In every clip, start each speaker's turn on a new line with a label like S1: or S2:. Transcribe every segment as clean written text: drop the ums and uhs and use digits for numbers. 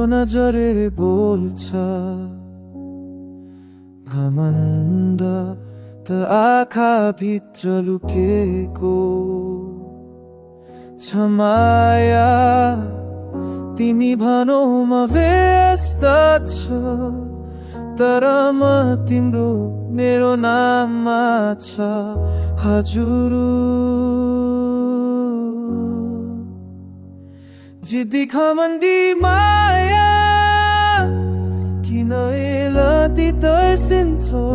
S1: नजरे बोल्छ घमण्ड त आँखा भित्र लुकेको छ माया। तिमी भनौ म व्यस्त छु तर म तिम्रो मेरो नाममा छ हजुर। जिद्दी घमण्डी माया किन यति तर्सिन्छौ?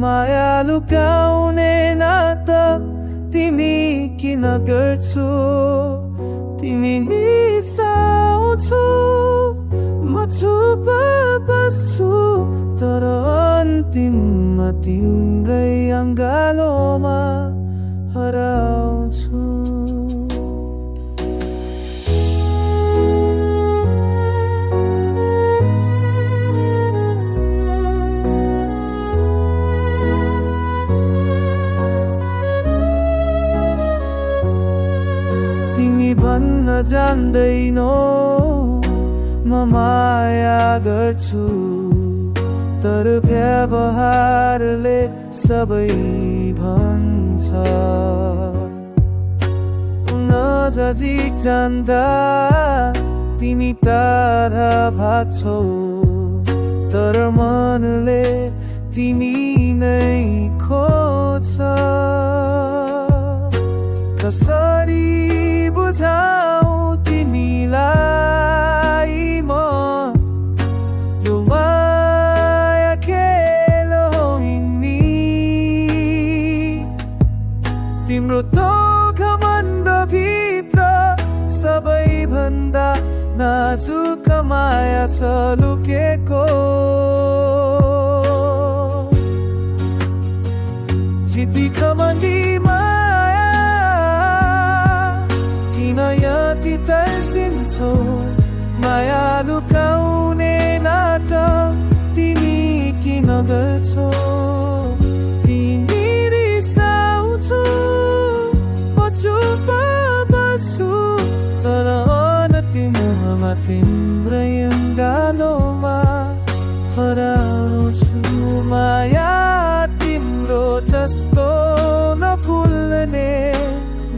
S1: माया लुकाउने नाता तिमी किन गर्छौ? तिमी निसाउँछौ म चुप बस्छु तर अन्तिममा तिम्रै अङ्गालोमा हराउँछु। तिमी भन्न जान्दैनौ म माया गर्छु तर व्यवहारले सबै भन्छ। नजिक जान्दा तिमी टाढा भाग्छौ तर मनले तिमी नै खोज्छ। कसरी बुझाऊ तिमीलाई म यो माया खेल होइन तिम्रो तो घमण्ड भित्र सबैभन्दा नाजुक माया छ लुकेको। जिद्दी घमण्डी यति तर्सिन्छौ? माया लुकाउने नाता तिमी किन गर्छौ? तिमी रिसाउँछौ म चुप बस्छु तर अन्तिममा तिम्रै अङ्गालोमा हराउँछु। माया तिम्रो जस्तो नफुल्ने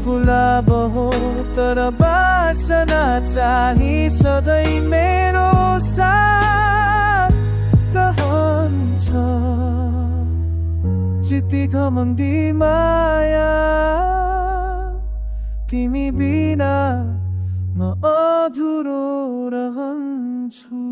S1: गुलाब हो तर बासना चाहिँ सधैँ मेरो साथ रहन्छ। जिद्दी घमण्डी माया तिमी बिना म अधुरो रहन्छु।